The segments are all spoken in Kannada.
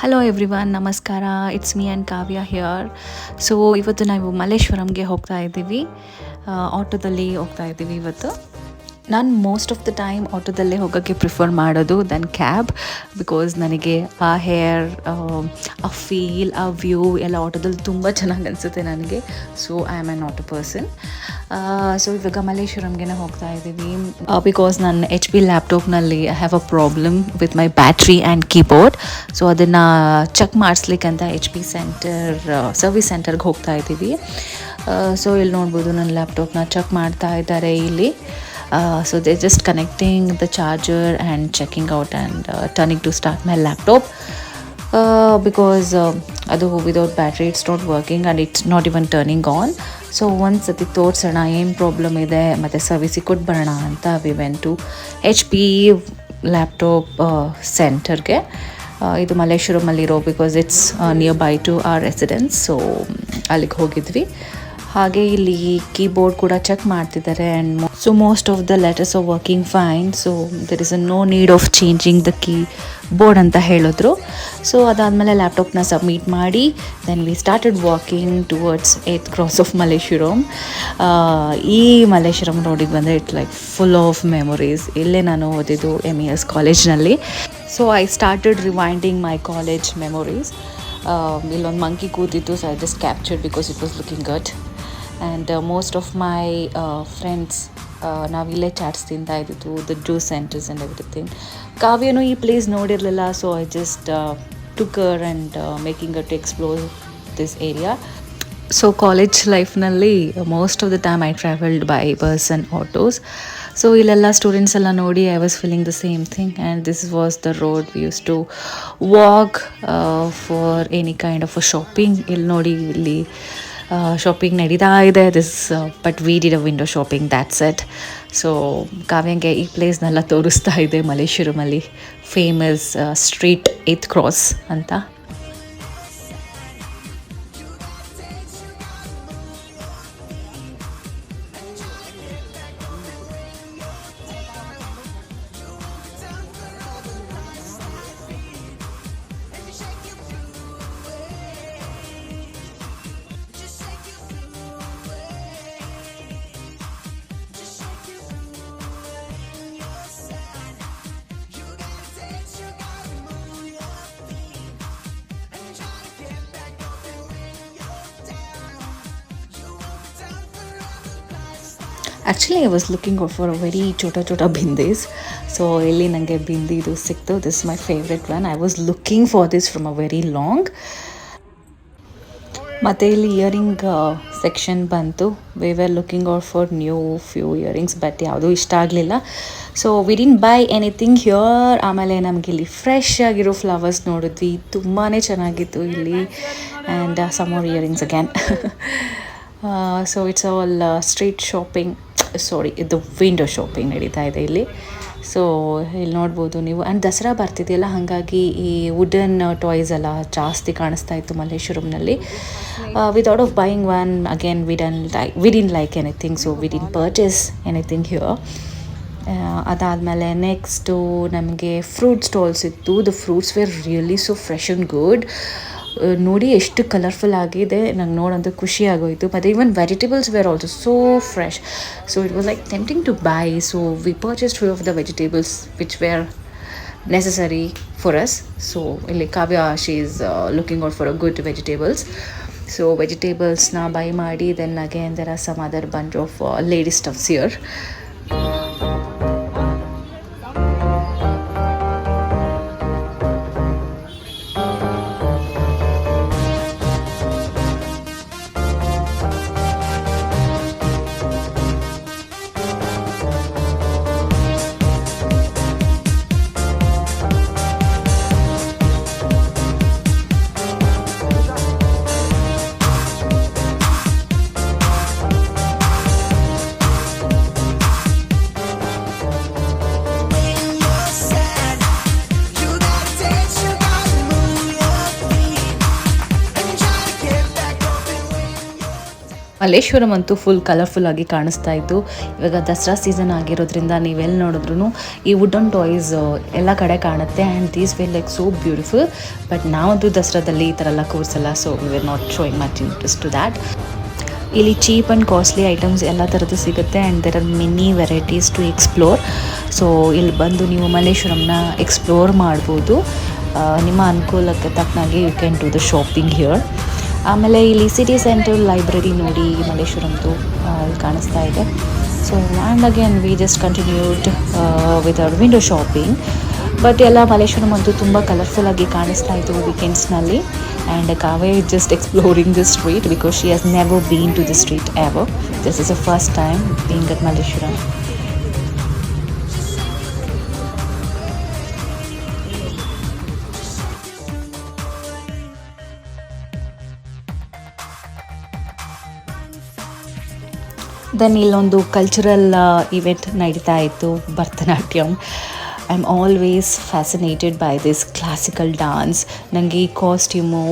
ಹಲೋ ಎವ್ರಿವನ್, ನಮಸ್ಕಾರ. It's me and Kavya here. So ಇವತ್ತು ನಾವು ಮಲ್ಲೇಶ್ವರಂಗೆ ಹೋಗ್ತಾ ಇದ್ದೀವಿ. ಆಟೋದಲ್ಲಿ ಹೋಗ್ತಾ ಇದ್ದೀವಿ ಇವತ್ತು. ನಾನು ಮೋಸ್ಟ್ ಆಫ್ ದ ಟೈಮ್ ಆಟೋದಲ್ಲೇ ಹೋಗೋಕ್ಕೆ ಪ್ರಿಫರ್ ಮಾಡೋದು ದೆನ್ ಕ್ಯಾಬ್. ಬಿಕಾಸ್ ನನಗೆ ಆ ಹೇರ್, ಆ ಫೀಲ್, ಆ ವ್ಯೂ ಎಲ್ಲ ಆಟೋದಲ್ಲಿ ತುಂಬ ಚೆನ್ನಾಗಿ ಅನಿಸುತ್ತೆ ನನಗೆ. So I am an auto person. So ಇವಾಗ ಮಲ್ಲೇಶ್ವರಂಗೆ ಹೋಗ್ತಾ ಇದ್ದೀವಿ. ಬಿಕಾಸ್ ನನ್ನ ಎಚ್ ಪಿ ಲ್ಯಾಪ್ಟಾಪ್ನಲ್ಲಿ I have a problem with my battery and keyboard. So ಅದನ್ನು ಚೆಕ್ ಮಾಡಿಸ್ಲಿಕ್ಕಂತ ಎಚ್ ಪಿ ಸರ್ವಿಸ್ ಸೆಂಟರ್ಗೆ ಹೋಗ್ತಾ ಇದ್ದೀವಿ. ಸೊ ಇಲ್ಲಿ ನೋಡ್ಬೋದು ನನ್ನ ಲ್ಯಾಪ್ಟಾಪ್ನ ಚೆಕ್ ಮಾಡ್ತಾ ಇದ್ದಾರೆ ಇಲ್ಲಿ. So they're just connecting the charger and checking out and turning to start my laptop because ಅದು without battery it's not working and it's not even turning on. So ಒಂದ್ಸತಿ ತೋರಿಸೋಣ ಏನು ಪ್ರಾಬ್ಲಮ್ ಇದೆ ಮತ್ತು ಸರ್ವಿಸಿಗೆ ಕೊಟ್ಟು ಬರೋಣ ಅಂತ we went to H P laptop ಸೆಂಟರ್ಗೆ. ಇದು ಮಲ್ಲೇಶ್ವರಮಲ್ಲಿರೋ because it's near by to our residence. So ಅಲ್ಲಿಗೆ ಹೋಗಿದ್ವಿ. ಹಾಗೆ ಇಲ್ಲಿ ಕೀಬೋರ್ಡ್ ಕೂಡ ಚೆಕ್ ಮಾಡ್ತಿದ್ದಾರೆ and so most of the letters are working fine. So there is a no need of changing the keyboard ಅಂತ ಹೇಳಿದ್ರು. ಸೊ ಅದಾದಮೇಲೆ ಲ್ಯಾಪ್ಟಾಪ್ನ ಸಬ್ಮಿಟ್ ಮಾಡಿ then we started walking towards 8th cross of Malleshwaram. ಈ ಮಲ್ಲೇಶ್ವರಂ ರೋಡಿಗೆ ಬಂದರೆ it like full of memories. ಇಲ್ಲೇ ನಾನು ಓದಿದ್ದು MES ಕಾಲೇಜ್ನಲ್ಲಿ. So I started rewinding my college memories. ಇಲ್ಲೊಂದು ಮಂಕಿ ಕೂತಿತ್ತು, so I just captured because it was looking good. And most of my friends ನಾವಿಲ್ಲೇ ಚಾಟ್ಸ್ ತಿಂತಾ ಇದ್ದಿದ್ದು, the juice centres and everything. ಕಾವ್ಯನೂ ಈ ಪ್ಲೇಸ್ ನೋಡಿರಲಿಲ್ಲ, so I just took her and making her to explore this area. So college ಲೈಫ್ನಲ್ಲಿ most of the time I travelled by bus and autos. So ಇಲ್ಲೆಲ್ಲ ಸ್ಟೂಡೆಂಟ್ಸ್ ಎಲ್ಲ ನೋಡಿ I was feeling the same thing and this was the road we use to walk for any kind of a shopping. ಇಲ್ಲಿ ನೋಡಿ, ಇಲ್ಲಿ ಶಾಪಿಂಗ್ ನಡೀತಾ ಇದೆ. But we did a window shopping, that's it. So ಕಾವ್ಯಂಗೆ ಈ ಪ್ಲೇಸ್ನೆಲ್ಲ ತೋರಿಸ್ತಾ ಇದೆ ಮಲ್ಲೇಶ್ವರಮಲ್ಲಿ ಫೇಮಸ್ ಸ್ಟ್ರೀಟ್ 8th ಕ್ರಾಸ್ ಅಂತ. Actually I was looking for a very ಚೋಟ ಬಿಂದೀಸ್. ಸೊ ಇಲ್ಲಿ ನನಗೆ ಬಿಂದಿದು ಸಿಕ್ತು. This my favourite one. I was looking for this from a very long. ಮತ್ತು ಇಲ್ಲಿ ಇಯರಿಂಗ್ ಸೆಕ್ಷನ್ ಬಂತು. We were looking out for few earrings, but ಯಾವುದೂ ಇಷ್ಟ ಆಗಲಿಲ್ಲ. So we didn't by anything here. ಆಮೇಲೆ ನಮಗೆ ಇಲ್ಲಿ ಫ್ರೆಶ್ ಆಗಿರೋ ಫ್ಲವರ್ಸ್ ನೋಡಿದ್ವಿ, ತುಂಬಾ ಚೆನ್ನಾಗಿತ್ತು ಇಲ್ಲಿ. And some more earrings again. So it's all street shopping, ಇದು ವಿಂಡೋ ಶಾಪಿಂಗ್ ನಡೀತಾ ಇದೆ ಇಲ್ಲಿ. ಸೊ ಇಲ್ಲಿ ನೋಡ್ಬೋದು ನೀವು. ಆ್ಯಂಡ್ ದಸರಾ ಬರ್ತಿದೆಯಲ್ಲ, ಹಾಗಾಗಿ ಈ ವುಡನ್ ಟಾಯ್ಸ್ ಎಲ್ಲ ಜಾಸ್ತಿ ಕಾಣಿಸ್ತಾ ಇತ್ತು ಮಲ್ಲೇಶ್ವರಂನಲ್ಲಿ. Without of buying one again we didn't like anything, so we didn't purchase anything here. ಅದಾದಮೇಲೆ ನೆಕ್ಸ್ಟು ನಮಗೆ ಫ್ರೂಟ್ ಸ್ಟಾಲ್ಸ್ ಇತ್ತು. The fruits were really so fresh and good. ನೋಡಿ ಎಷ್ಟು ಕಲರ್ಫುಲ್ ಆಗಿದೆ, ನಂಗೆ ನೋಡೋಂಥ ಖುಷಿ ಆಗೋಯಿತು. ಮತ್ತು even vegetables were also so fresh. So it was like tempting to buy. So we purchased few of the vegetables which were necessary for us. So ಇಲ್ಲಿ ಕಾವ್ಯ she is looking out for a good vegetables. So ವೆಜಿಟೇಬಲ್ಸ್ನ ಬೈ ಮಾಡಿ then again there are some other bunch of lady stuffs here. Malleshwaram ಅಂತೂ ಫುಲ್ ಕಲರ್ಫುಲ್ ಆಗಿ ಕಾಣಿಸ್ತಾ ಇತ್ತು. ಇವಾಗ ದಸರಾ ಸೀಸನ್ ಆಗಿರೋದ್ರಿಂದ ನೀವೆಲ್ಲಿ ನೋಡಿದ್ರು ಈ ವುಡನ್ ಟಾಯ್ಸ್ ಎಲ್ಲ ಕಡೆ ಕಾಣುತ್ತೆ and these were like so beautiful. But ನಾವಂತೂ ದಸರಾದಲ್ಲಿ ಈ ಥರ ಎಲ್ಲ ಕೂರಿಸಲ್ಲ, so we are not showing much interest to that. ಇಲ್ಲಿ ಚೀಪ್ ಆ್ಯಂಡ್ ಕಾಸ್ಟ್ಲಿ ಐಟಮ್ಸ್ ಎಲ್ಲ ಥರದ್ದು ಸಿಗುತ್ತೆ and there are many varieties to explore. So ಇಲ್ಲಿ ಬಂದು ನೀವು ಮಲ್ಲೇಶ್ವರಂನ ಎಕ್ಸ್ಪ್ಲೋರ್ ಮಾಡ್ಬೋದು. ನಿಮ್ಮ ಅನುಕೂಲಕ್ಕೆ ತಕ್ಕನಾಗಿ you can do the shopping here. ಆಮೇಲೆ ಇಲ್ಲಿ ಸಿಟಿ ಸೆಂಟ್ರಲ್ ಲೈಬ್ರರಿ ನೋಡಿ ಮಲ್ಲೇಶ್ವರಂದು ಕಾಣಿಸ್ತಾ ಇದೆ. So and again we just continued with our window shopping. But ಎಲ್ಲ ಮಲ್ಲೇಶ್ವರಂ ಅಂತೂ ತುಂಬ ಕಲರ್ಫುಲ್ಲಾಗಿ ಕಾಣಿಸ್ತಾ ಇತ್ತು ವೀಕೆಂಡ್ಸ್ನಲ್ಲಿ. And Kavya is just exploring this street because she has never been to this street ever. This is a first time being at Malleshwaram. Then ಇಲ್ಲೊಂದು ಕಲ್ಚರಲ್ ಇವೆಂಟ್ ನಡೀತಾ ಇತ್ತು, Bharatanatyam. I am always fascinated by this classical dance. ನನಗೆ ಈ ಕಾಸ್ಟ್ಯೂಮು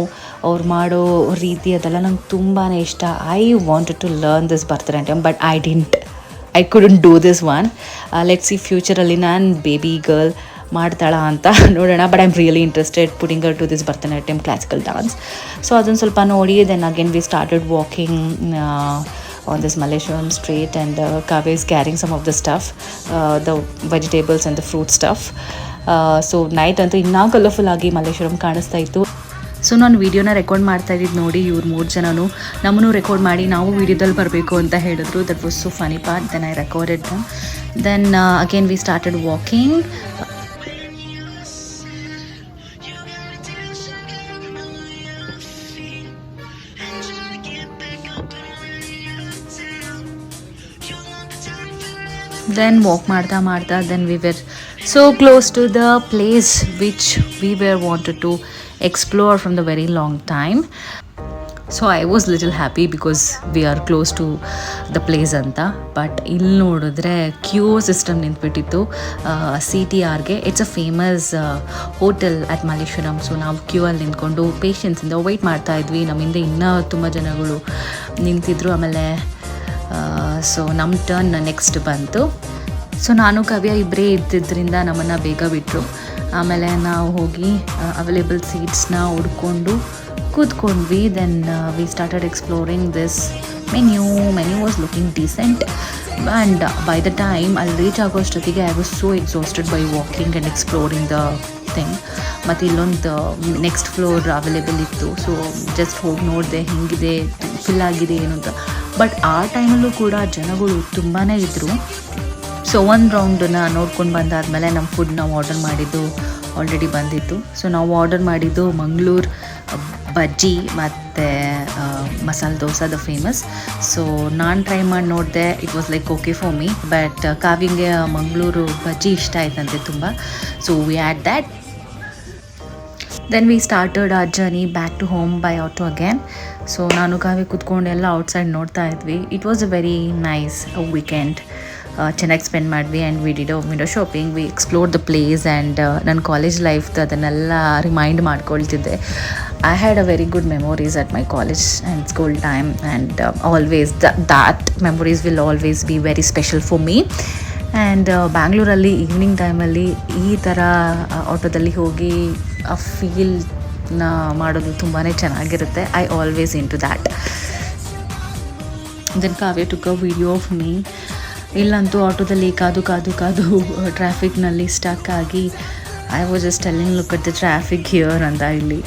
ಅವ್ರು ಮಾಡೋ ರೀತಿ ಅದೆಲ್ಲ ನಂಗೆ ತುಂಬಾ ಇಷ್ಟ. I wanted to learn this Bharatanatyam but I couldn't do this one. Let's see ಫ್ಯೂಚರಲ್ಲಿ ನಾನು ಬೇಬಿ ಗರ್ಲ್ ಮಾಡ್ತಾಳ ಅಂತ ನೋಡೋಣ. But I am really interested putting her to this Bharatanatyam classical dance. So ಅದನ್ನು ಸ್ವಲ್ಪ ನೋಡಿ then again we started walking on this Malleshwaram street and Kavya is carrying some of the stuff, the vegetables and the fruit stuff. So night ಅಂತೂ ಇನ್ನೂ ಕಲರ್ಫುಲ್ ಆಗಿ ಮಲ್ಲೇಶ್ವರಂ ಕಾಣಿಸ್ತಾ ಇತ್ತು. ಸೊ ನಾನು ವೀಡಿಯೋನ ರೆಕಾರ್ಡ್ ಮಾಡ್ತಾ ಇದ್ದಿದ್ದು ನೋಡಿ ಇವ್ರು 3 ಜನನು ನಮ್ಮನ್ನು ರೆಕಾರ್ಡ್ ಮಾಡಿ ನಾವು ವೀಡಿಯೋದಲ್ಲಿ ಬರಬೇಕು ಅಂತ ಹೇಳಿದ್ರು. That was so funny part. Then I recorded them. Then again we started walking. Then walk ಮಾಡ್ತಾ then we were so close to the place which we were wanted to explore from the very long time. So I was little happy because we are close to the place anta. But ಇಲ್ಲಿ ನೋಡಿದ್ರೆ ಕ್ಯೂ ಸಿಸ್ಟಮ್ ನಿಂತ್ಬಿಟ್ಟಿತ್ತು CTRಗೆ. It's a famous hotel at Malleshwaram. So ನಾವು ಕ್ಯೂ ಅಲ್ಲಿ ನಿಂತ್ಕೊಂಡು ಪೇಷನ್ಸಿಂದ ವೆಯ್ಟ್ ಮಾಡ್ತಾ ಇದ್ವಿ. ನಮ್ಮಿಂದ ಇನ್ನೂ ತುಂಬ ಜನಗಳು ನಿಂತಿದ್ರು. ಆಮೇಲೆ ಸೊ ನಮ್ಮ ಟರ್ನ್ ನೆಕ್ಸ್ಟ್ ಬಂತು. ಸೊ ನಾನು ಕಾವ್ಯ ಇಬ್ಬರೇ ಇದ್ದಿದ್ದರಿಂದ ನಮ್ಮನ್ನು ಬೇಗ ಬಿಟ್ಟರು. ಆಮೇಲೆ ನಾವು ಹೋಗಿ ಅವೈಲೇಬಲ್ ಸೀಟ್ಸ್ನ ಹುಡ್ಕೊಂಡು ಕೂತ್ಕೊಂಡ್ವಿ. Then we started exploring this menu was looking decent. And by the time ಅಲ್ಲಿ ರೀಚ್ ಆಗೋಷ್ಟೊತ್ತಿಗೆ I was so exhausted by walking and exploring the thing. ಮತ್ತು ಇಲ್ಲೊಂದು ನೆಕ್ಸ್ಟ್ ಫ್ಲೋರ್ ಅವೈಲೇಬಲ್ ಇತ್ತು. ಸೊ ಜಸ್ಟ್ ಹೋಗಿ ನೋಡಿದೆ ಹೆಂಗಿದೆ, ಫಿಲ್ ಆಗಿದೆ ಏನು ಅಂತ. ಬಟ್ ಆ ಟೈಮಲ್ಲೂ ಕೂಡ ಜನಗಳು ತುಂಬಾ ಇದ್ದರು. ಸೊ ಒಂದು ರೌಂಡನ್ನ ನೋಡ್ಕೊಂಡು ಬಂದಾದಮೇಲೆ ನಮ್ಮ ಫುಡ್ ನಾವು ಆರ್ಡರ್ ಮಾಡಿದ್ದು ಆಲ್ರೆಡಿ ಬಂದಿತ್ತು. ಸೊ ನಾವು ಆರ್ಡರ್ ಮಾಡಿದ್ದು ಮಂಗಳೂರು ಬಜ್ಜಿ ಮತ್ತು masala dosa the famous. So ನಾನು ಟ್ರೈ ಮಾಡಿ ನೋಡಿದೆ. It was like okay for me. But ಕಾವ್ಯಂಗೆ ಮಂಗಳೂರು ಬಜ್ಜಿ ಇಷ್ಟ ಆಯ್ತಂತೆ ತುಂಬ. So we had that. Then we started our journey back to home by auto again. So ನಾನು ಕಾವ್ಯ ಕೂತ್ಕೊಂಡು ಎಲ್ಲ ಔಟ್ಸೈಡ್ ನೋಡ್ತಾ ಇದ್ವಿ. It was a very nice weekend. ಚೆನ್ನಾಗಿ ಸ್ಪೆಂಡ್ ಮಾಡಿದ್ವಿ and we did window shopping. We explore the place and ನನ್ನ ಕಾಲೇಜ್ ಲೈಫ್ದು ಅದನ್ನೆಲ್ಲ ರಿಮೈಂಡ್ ಮಾಡ್ಕೊಳ್ತಿದ್ದೆ. I had a very good memories at my college and school time and always that memories will always be very special for me. And ಬ್ಯಾಂಗ್ಳೂರಲ್ಲಿ ಈವ್ನಿಂಗ್ ಟೈಮಲ್ಲಿ ಈ ಥರ ಆಟೋದಲ್ಲಿ ಹೋಗಿ ಆ ಫೀಲ್ನ ಮಾಡೋದು ತುಂಬಾ ಚೆನ್ನಾಗಿರುತ್ತೆ. I always in to that. Then Kavya took a video of me. ಇಲ್ಲಂತೂ ಆಟೋದಲ್ಲಿ ಕಾದು ಟ್ರಾಫಿಕ್ನಲ್ಲಿ ಸ್ಟಕ್ ಆಗಿ I was just telling look at the traffic here ಅಂತ. ಇಲ್ಲಿ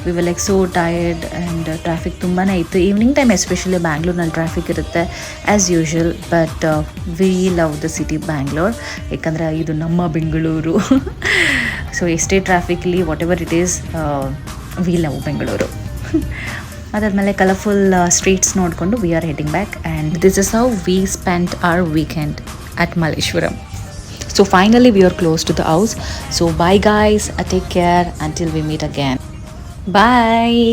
we were like so tired and traffic ತುಂಬಾ ಇತ್ತು. ಈವ್ನಿಂಗ್ ಟೈಮ್ ಎಸ್ಪೆಷಲಿ ಬ್ಯಾಂಗ್ಳೂರ್ನಲ್ಲಿ ಟ್ರಾಫಿಕ್ ಇರುತ್ತೆ as usual. But we love the city Bangalore. ಯಾಕಂದರೆ ಇದು ನಮ್ಮ ಬೆಂಗಳೂರು. ಸೊ ಎಷ್ಟೇ ಟ್ರಾಫಿಕ್ಲಿ whatever it is we love Bengaluru. ಅದಾದಮೇಲೆ ಕಲರ್ಫುಲ್ ಸ್ಟ್ರೀಟ್ಸ್ ನೋಡಿಕೊಂಡು we are heading back and this is how we spent our weekend at Malleshwaram. So finally we are close to the house. So bye guys, take care until we meet again. Bye.